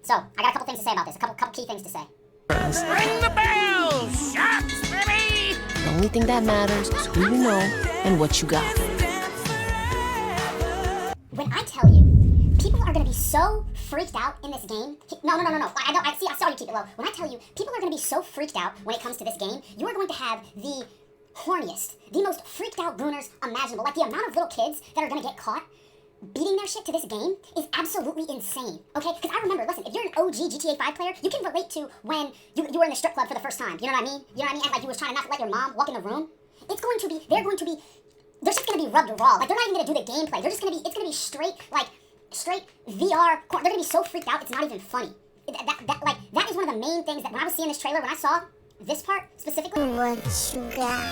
So, I got a couple things to say about this, a couple key things to say. Ring the bell! Shots, baby! The only thing that matters is who you know and what you got. When I tell you, people are gonna be so freaked out in this game. No. I saw you keep it low. When I tell you, people are gonna be so freaked out when it comes to this game, you are going to have the horniest, the most freaked out gooners imaginable. Like, the amount of little kids that are gonna get caught beating their shit to this game is absolutely insane, okay? Because I remember, listen, if you're an OG GTA 5 player, you can relate to when you were in the strip club for the first time. You know what I mean? You know what I mean? And like you was trying to not let your mom walk in the room. They're just gonna be rubbed raw. Like, they're not even gonna do the gameplay. It's gonna be straight VR. They're gonna be so freaked out, it's not even funny. That is one of the main things that when I was seeing this trailer, when I saw this part specifically. What you got?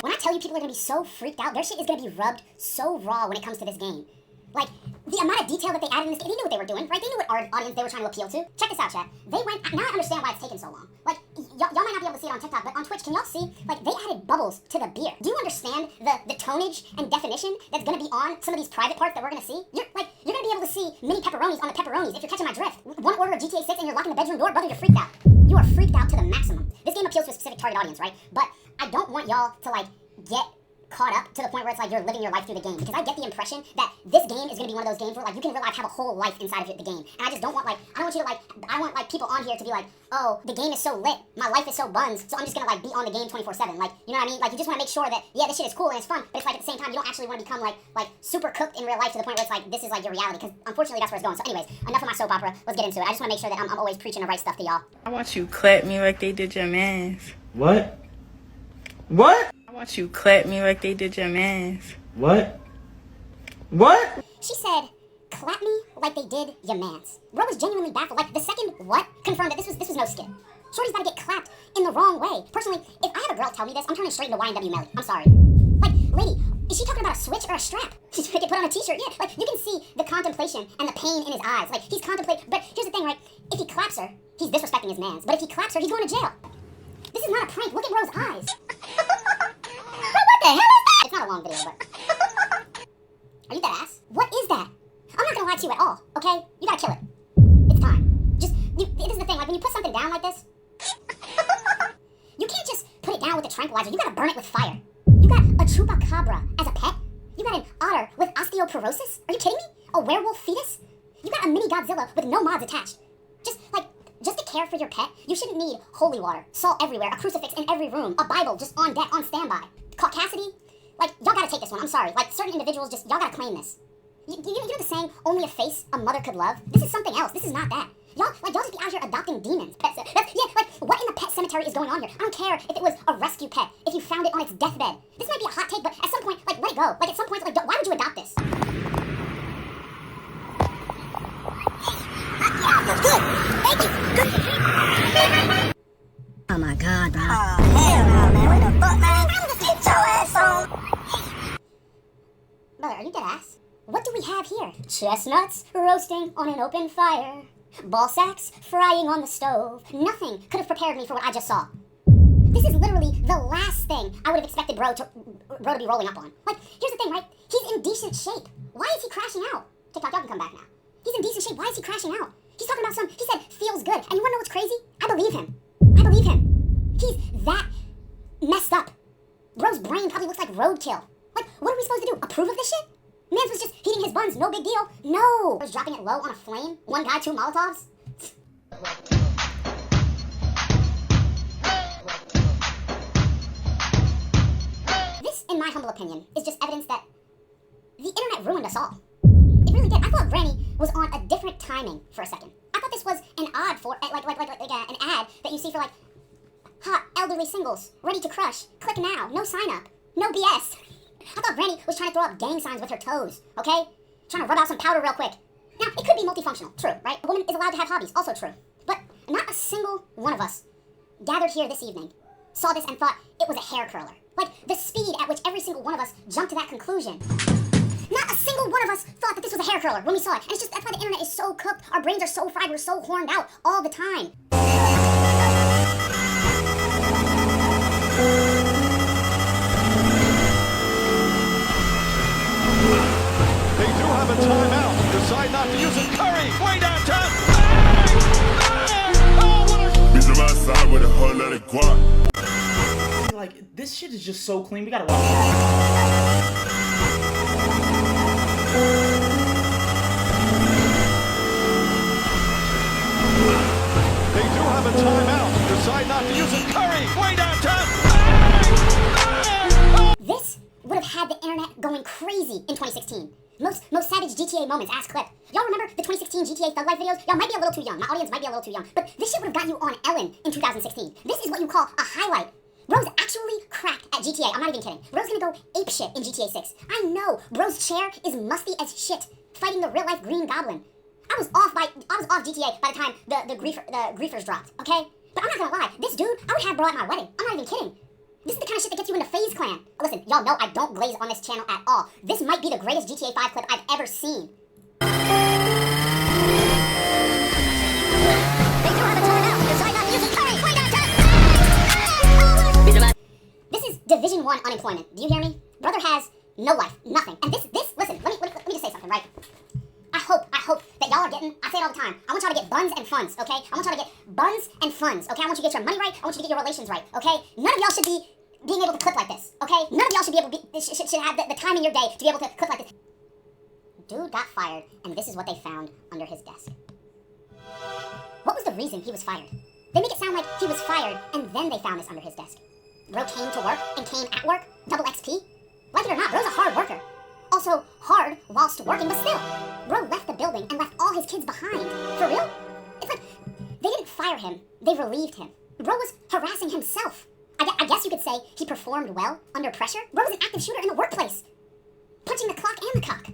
When I tell you people are gonna be so freaked out, their shit is gonna be rubbed so raw when it comes to this game. Like, the amount of detail that they added in this game, they knew what they were doing, right? They knew what audience they were trying to appeal to. Check this out, chat. Now I understand why it's taken so long. Like, y'all might not be able to see it on TikTok, but on Twitch, can y'all see? Like, they added bubbles to the beer. Do you understand the tonnage and definition that's gonna be on some of these private parts that we're gonna see? You're gonna be able to see mini pepperonis on the pepperonis, if you're catching my drift. One order of GTA 6 and you're locking the bedroom door, brother, you're freaked out. You are freaked out to the maximum. This game appeals to a specific target audience, right? But I don't want y'all to, like, get caught up to the point where it's like you're living your life through the game, because I get the impression that this game is going to be one of those games where, like, you can in real life have a whole life inside of the game, and I just don't want, like, I want people on here to be like, oh, the game is so lit, my life is so buns, so I'm just going to, like, be on the game 24/7, like, you know what I mean? Like, you just want to make sure that, yeah, this shit is cool and it's fun, but it's like, at the same time, you don't actually want to become, like super cooked in real life to the point where it's like, this is, like, your reality, because unfortunately that's where it's going. So anyways, enough of my soap opera, let's get into it. I just want to make sure that I'm always preaching the right stuff to y'all. I want you clap me like they did your mans. What? What? I want you clap me like they did your mans. What? What? She said, clap me like they did your mans. Bro was genuinely baffled. Like, the second what confirmed that this was no skit. Shorty's about to get clapped in the wrong way. Personally, if I have a girl tell me this, I'm turning straight into YNW Melly. I'm sorry. Like, lady, is she talking about a switch or a strap? She's gonna get put on a t-shirt. Yeah, like, you can see the contemplation and the pain in his eyes. Like, he's contemplating. But here's the thing, right? If he claps her, he's disrespecting his mans. But if he claps her, he's going to jail. This is not a prank. Look at Ro's eyes. What the hell is that? It's not a long video, but... Are you dead ass? What is that? I'm not gonna lie to you at all, okay? You gotta kill it. It's time. This is the thing, like, when you put something down like this, you can't just put it down with a tranquilizer. You gotta burn it with fire. You got a chupacabra as a pet? You got an otter with osteoporosis? Are you kidding me? A werewolf fetus? You got a mini Godzilla with no mods attached. Just to care for your pet, you shouldn't need holy water, salt everywhere, a crucifix in every room, a Bible just on deck, on standby. Caucasity? Like, y'all gotta take this one, I'm sorry. Like, certain individuals y'all gotta claim this. You know the saying, only a face a mother could love? This is something else, this is not that. Y'all just be out here adopting demons. What in the pet cemetery is going on here? I don't care if it was a rescue pet, if you found it on its deathbed. This might be a hot take, but at some point, like, let it go. Like, at some point, like, why would you adopt this? Good. Thank you. Good. Oh my god, bro. Oh, hell no, man. What the fuck, man? Get your ass on. Brother, are you dead ass? What do we have here? Chestnuts roasting on an open fire. Ball sacks frying on the stove. Nothing could have prepared me for what I just saw. This is literally the last thing I would have expected bro to be rolling up on. Like, here's the thing, right? He's in decent shape. Why is he crashing out? TikTok, y'all can come back now. He's in decent shape. Why is he crashing out? He's talking about he said, feels good. And you wanna know what's crazy? I believe him. He's that messed up. Bro's brain probably looks like roadkill. Like, what are we supposed to do? Approve of this shit? Mans was just heating his buns, no big deal. No! Was dropping it low on a flame? One guy, 2 Molotovs? This, in my humble opinion, is just evidence that the internet ruined us all. It really did. I thought Granny was on a different timing for a second. I thought this was an ad for, an ad that you see for, like, hot elderly singles, ready to crush, click now, no sign up, no BS. I thought Granny was trying to throw up gang signs with her toes, okay? Trying to rub out some powder real quick. Now, it could be multifunctional, true, right? A woman is allowed to have hobbies, also true. But not a single one of us gathered here this evening saw this and thought it was a hair curler. Like, the speed at which every single one of us jumped to that conclusion. Not a single one of us thought that this was a hair curler when we saw it. And it's just, that's why the internet is so cooked. Our brains are so fried, we're so horned out all the time. They have a timeout. Decide not to use it. Curry, way downtown. Bitch on my side with a whole lot of guap. Like, this shit is just so clean. We gotta watch it. They do have a timeout. Decide not to use it. Curry, way downtown. This would have had the internet going crazy in 2016. Most savage GTA moments, ass clip. Y'all remember the 2016 GTA Thug Life videos? Y'all might be a little too young. My audience might be a little too young. But this shit would have got you on Ellen in 2016. This is what you call a highlight. Bro's actually cracked at GTA. I'm not even kidding. Bro's gonna go apeshit in GTA 6. I know. Bro's chair is musty as shit, fighting the real-life Green Goblin. I was off GTA by the time the griefers dropped, okay? But I'm not gonna lie. This dude, I would have bro at my wedding. I'm not even kidding. This is the kind of shit that gets you into FaZe Clan. Listen, y'all know I don't glaze on this channel at all. This might be the greatest GTA 5 clip I've ever seen. This is Division 1 unemployment. Do you hear me? Brother has no life, nothing. And this, listen, let me just say something, right? I hope that y'all are getting, I say it all the time, I want y'all to get buns and funds, okay? I want y'all to get buns and funds, okay? I want you to get your money right, I want you to get your relations right, okay? None of y'all should be being able to clip like this, okay? None of y'all should be able to should have the time in your day to be able to clip like this. Dude got fired, and this is what they found under his desk. What was the reason he was fired? They make it sound like he was fired, and then they found this under his desk. Bro came to work and came at work, double XP. Like it or not, bro's a hard worker. Also hard whilst working, but still. Bro left the building and left all his kids behind. For real? It's like, they didn't fire him, they relieved him. Bro was harassing himself. I guess you could say he performed well under pressure. Bro was an active shooter in the workplace. Punching the clock and the cock.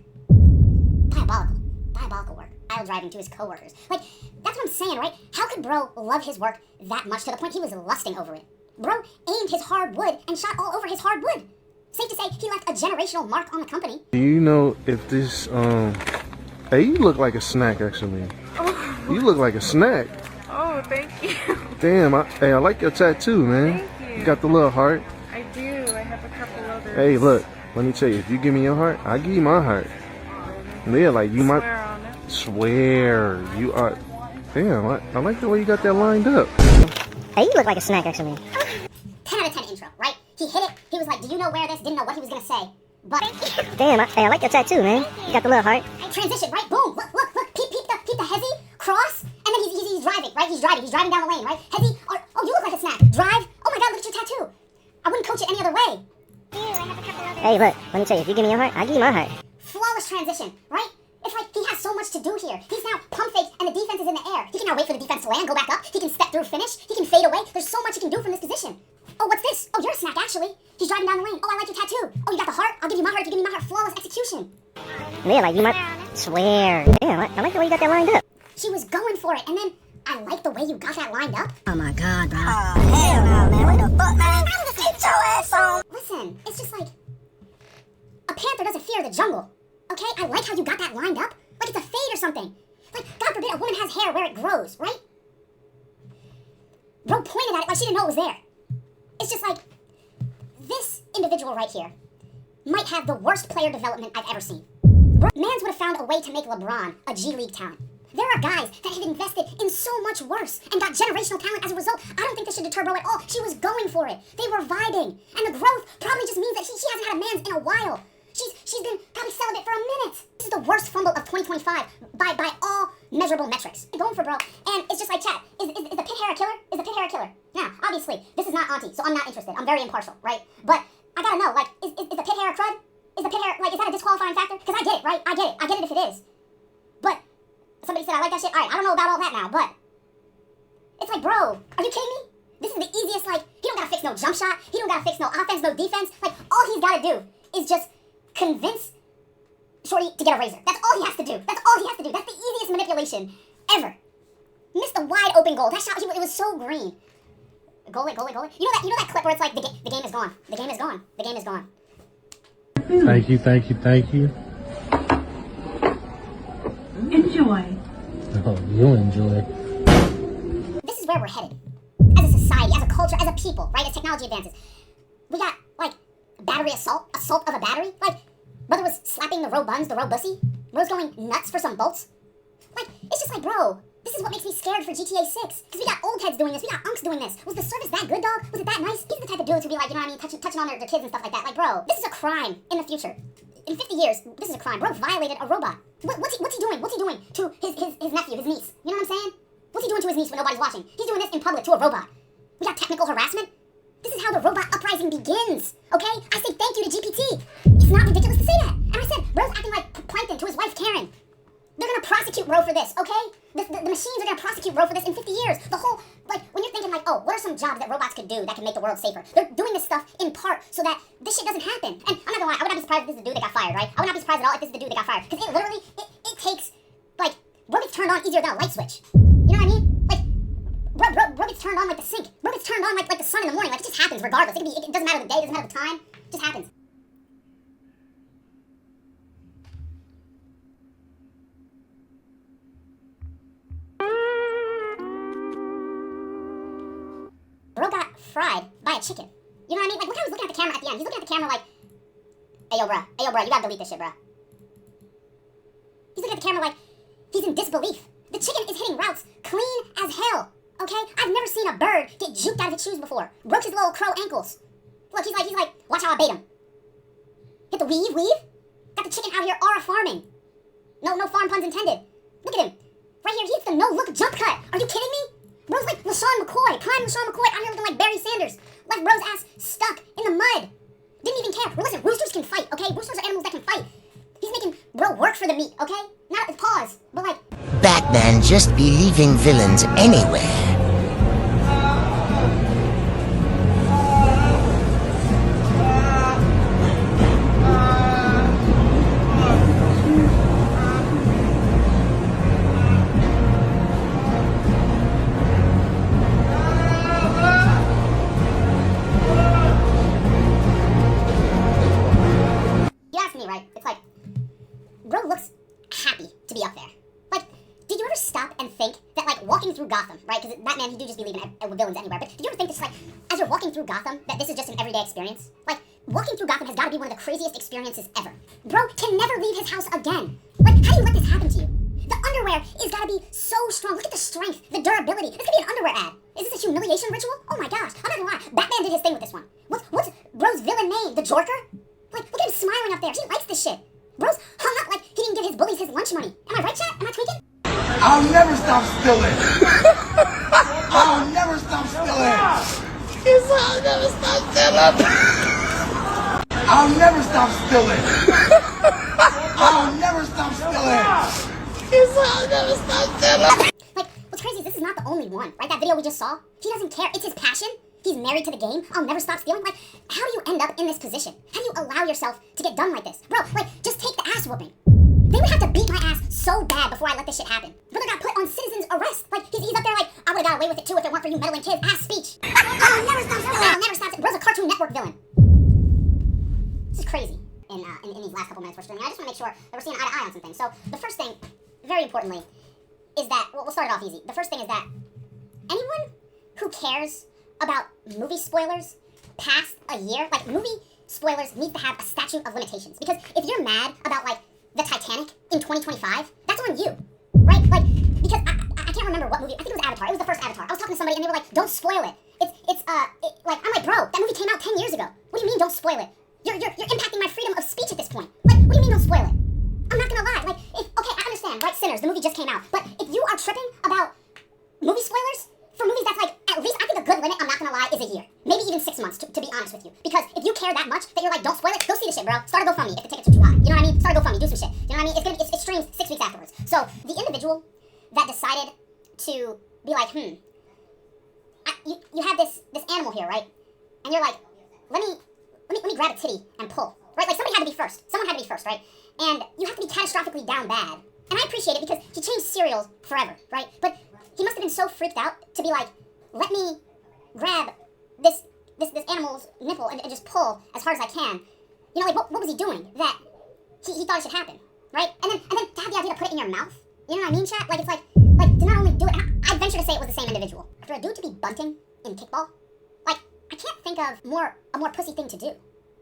Diabolical work. Aisle driving to his coworkers. Like, that's what I'm saying, right? How could bro love his work that much to the point he was lusting over it? Bro aimed his hard wood and shot all over his hard wood. Safe to say, he left a generational mark on the company. Do you know if this, hey, you look like a snack, actually. Oh. You look like a snack. Oh, thank you. Damn, I like your tattoo, man. Thank you. You got the little heart. I do. I have a couple others. Hey, look, let me tell you, if you give me your heart, I'll give you my heart. Yeah, like you might Swear on it. swear you are. Damn, I like the way you got that lined up. Hey, you look like a snack, actually. 10 out of 10 intro, right? He hit it, he was like, do you know where this? Didn't know what he was gonna say. But Damn, I like your tattoo, man. You got the little heart. transition, right? Boom, look, peep the hezzy, cross, and then he's driving, right? He's driving down the lane, right? Hezzy, oh, you look like a snack. Drive, oh my god, look at your tattoo. I wouldn't coach it any other way. Hey, look, let me tell you, if you give me your heart, I'll give you my heart. Flawless transition, right? It's like he has so much to do here. He's now pump fake and the defense is in the air. He can now wait for the defense to land, go back up. He can step through, finish. He can fade away. There's so much he can do from this position. Oh, what's this? Oh, you're a snack, actually. He's driving down the lane. Oh, I like your tattoo. Oh, you got the heart? I'll give you my heart if you give me my heart. Flawless execution. Yeah, like you might swear. Damn, I like the way you got that lined up. She was going for it, and then I like the way you got that lined up. Oh my god, bro. Oh, hell no, man. What the fuck, man? Get your ass on. Listen, it's just like a panther doesn't fear the jungle. Okay? I like how you got that lined up. Like it's a fade or something. Like, God forbid, a woman has hair where it grows, right? Bro pointed at it like she didn't know it was there. It's just like, this individual right here might have the worst player development I've ever seen. Mans would have found a way to make LeBron a G League talent. There are guys that have invested in so much worse and got generational talent as a result. I don't think this should deter Bro at all. She was going for it. They were vibing. And the growth probably just means that she hasn't had a man's in a while. She's been probably celibate for a minute. This is the worst fumble of 2025 by all measurable metrics. I'm going for Bro. And it's just like, chat, is the pit hair a killer? Is the pit hair a killer? Now, obviously, this is not auntie, so I'm not interested. I'm very impartial, right? But I gotta know, like, is the pit hair a crud? Is the pit hair, like, is that a disqualifying factor? Because I get it, right? I get it if it is. But somebody said I like that shit. All right, I don't know about all that now, but it's like, bro, are you kidding me? This is the easiest, like, he don't gotta fix no jump shot. He don't gotta fix no offense, no defense. Like, all he's gotta do is just convince Shorty to get a razor. That's all he has to do. That's all he has to do. That's the easiest manipulation ever. Missed a wide open goal. That shot, it was so green. Goal it. You know that clip where it's like, the game is gone. The game is gone. The game is gone. Thank you. Enjoy. Oh, you'll enjoy. This is where we're headed. As a society, as a culture, as a people, right? As technology advances. We got, like, battery assault of a battery. Like, brother was slapping the row buns, the row bussy. Bro's going nuts for some bolts. Like, it's just like, bro, this is what makes me scared for GTA 6. Because we got old heads doing this, we got unks doing this. Was the service that good, dog? Was it that nice? These are the type of dudes who be like, you know what I mean, touching on their kids and stuff like that. Like, bro, this is a crime in the future. In 50 years, this is a crime. Bro violated a robot. What's he doing? What's he doing to his nephew, his niece? You know what I'm saying? What's he doing to his niece when nobody's watching? He's doing this in public to a robot. We got technical harassment. This is how the robot uprising begins, okay? I say thank you to GPT. It's not ridiculous to say that. And I said, bro's acting like Plankton to his wife, Karen. They're gonna prosecute bro for this, okay? The machines are gonna prosecute bro for this in 50 years. The whole, like, when you're thinking like, oh, what are some jobs that robots could do that can make the world safer? They're doing this stuff in part so that this shit doesn't happen. And I'm not gonna lie, I would not be surprised if this is the dude that got fired, right? I would not be surprised at all if this is the dude that got fired. Because it literally, it takes, like, bro gets turned on easier than a light switch. You know what I mean? Like, bro gets turned on like the sink. Bro gets turned on like the sun in the morning. Like, it just happens regardless. It doesn't matter the day, it doesn't matter the time. It just happens. Bro got fried by a chicken. You know what I mean? Like, look how he's looking at the camera at the end. He's looking at the camera like, hey, yo, bro, you gotta delete this shit, bro. He's looking at the camera like, he's in disbelief. The chicken is hitting routes clean as hell, okay? I've never seen a bird get juked out of its shoes before. Broke his little crow ankles. Look, he's like, watch how I bait him. Hit the weave. Got the chicken out here aura farming. No farm puns intended. Look at him. Right here, he hits the no-look jump cut. Are you kidding me? Bro's like LaShawn McCoy, prime LaShawn McCoy, out here looking like Barry Sanders. Left bro's ass stuck in the mud. Didn't even care. Well, listen, roosters can fight, okay? Roosters are animals that can fight. He's making bro work for the meat, okay? Not pause, but like... Batman just be leaving villains anywhere. Gotham, right? Because Batman, he do just be leaving villains anywhere. But did you ever think this, like, as you're walking through Gotham, that this is just an everyday experience? Like, walking through Gotham has got to be one of the craziest experiences ever. Bro can never leave his house again. Like, how do you let this happen to you? The underwear is got to be so strong. Look at the strength, the durability. This could be an underwear ad. Is this a humiliation ritual? Oh my gosh, I'm not gonna lie. Batman did his thing with this one. What's bro's villain name? The Jorker? Like, look at him smiling up there. He likes this shit. Bro's hung up like he didn't give his bullies his lunch money. Am I right, chat? Am I tweaking? I'll never stop stealing. I'll never stop stealing. I'll never stop stealing. I'll never stop stealing. I'll never stop stealing. I'll never stop stealing. Like, what's crazy is this is not the only one, right? That video we just saw, he doesn't care. It's his passion. He's married to the game. I'll never stop stealing. Like, how do you end up in this position? How do you allow yourself to get done like this? Bro, like, just take the ass whooping. They would have to beat my ass so bad before I let this shit happen. Brother got put on citizen's arrest. Like, he's up there like, I would've got away with it too if it weren't for you meddling kids. Ass speech. I'll never stop stealing. I'll never stop. Bro's a Cartoon Network villain. This is crazy. In these last couple minutes we're streaming, I just want to make sure that we're seeing eye to eye on some things. So, the first thing, very importantly, is that, well, we'll start it off easy. The first thing is that anyone who cares about movie spoilers past a year, like, movie spoilers need to have a statute of limitations. Because if you're mad about, like, the Titanic in 2025, that's on you, right? Like, because I can't remember what movie, I think it was Avatar, it was the first Avatar. I was talking to somebody and they were like, don't spoil it. Like, I'm like, bro, that movie came out 10 years ago. What do you mean don't spoil it? You're impacting my freedom of speech at this point. Like, what do you mean don't spoil it? I'm not gonna lie, like, okay, I understand, right, Sinners, the movie just came out, but if you are tripping about movie spoilers, for movies that's like, at least, I think a good limit, I'm not gonna lie, is a year. Maybe even 6 months, to be honest with you. Because if you care that much, that you're like, don't spoil it, go see the shit, bro. Start a GoFundMe if the tickets are too high. You know what I mean? Start a GoFundMe, do some shit. You know what I mean? It streams 6 weeks afterwards. So, the individual that decided to be like, you have this animal here, right? And you're like, let me grab a titty and pull. Right? Like, somebody had to be first. Someone had to be first, right? And you have to be catastrophically down bad. And I appreciate it because he changed cereals forever, right? But he must have been so freaked out to be like, let me grab this animal's nipple and just pull as hard as I can. You know, like, what was he doing that he thought it should happen, right? And then to have the idea to put it in your mouth, you know what I mean, chat? Like, it's like to not only do it, and I'd venture to say it was the same individual. For a dude to be bunting in kickball, like, I can't think of a more pussy thing to do.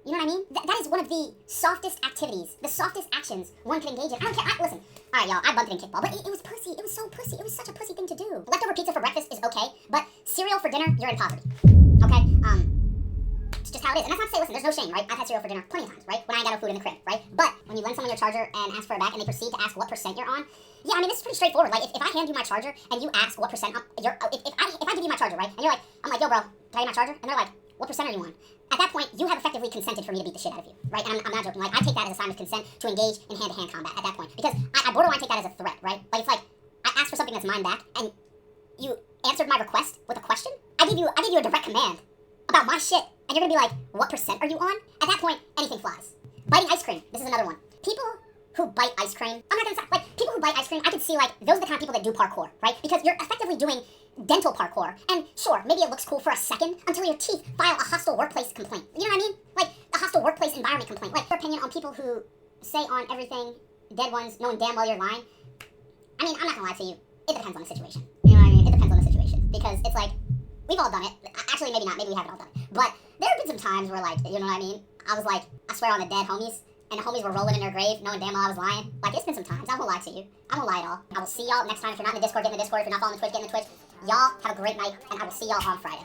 You You know what I mean? That is one of the softest activities, the softest actions one can engage in. I don't care. Listen, all right, y'all, I bumped it in kickball, but it was pussy. It was so pussy. It was such a pussy thing to do. Leftover pizza for breakfast is okay, but cereal for dinner, you're in poverty. Okay? It's just how it is. And that's not to say, listen, there's no shame, right? I've had cereal for dinner plenty of times, right? When I ain't got no food in the crib, right? But when you lend someone your charger and ask for it back and they proceed to ask what percent you're on, yeah, I mean, this is pretty straightforward. Like, if I hand you my charger and you ask what percent if I give you my charger, right? And you're like, I'm like, yo, bro, can I get my charger? And they're like, what percent are you on? At that point, you have effectively consented for me to beat the shit out of you, right? And I'm not joking. Like, I take that as a sign of consent to engage in hand-to-hand combat at that point. Because I borderline take that as a threat, right? Like, it's like, I asked for something that's mine back, and you answered my request with a question? I give you a direct command about my shit, and you're gonna be like, what percent are you on? At that point, anything flies. Biting ice cream, this is another one. People who bite ice cream, I'm not gonna say, like, people who bite ice cream, I could see, like, those are the kind of people that do parkour, right? Because you're effectively doing dental parkour. And sure, maybe it looks cool for a second until your teeth file a hostile workplace complaint. You know what I mean? Like, a hostile workplace environment complaint. Like, your opinion on people who say on everything, dead ones, knowing damn well you're lying. I mean, I'm not gonna lie to you. It depends on the situation. You know what I mean? It depends on the situation. Because it's like, we've all done it. Actually, maybe not. Maybe we haven't all done it. But there have been some times where, like, you know what I mean? I was like, I swear on the dead homies. And the homies were rolling in their grave, knowing damn well I was lying. Like, it's been some times. I won't lie to you. I won't lie at all. I will see y'all next time. If you're not in the Discord, get in the Discord. If you're not following the Twitch, get in the Twitch. Y'all have a great night, and I will see y'all on Friday.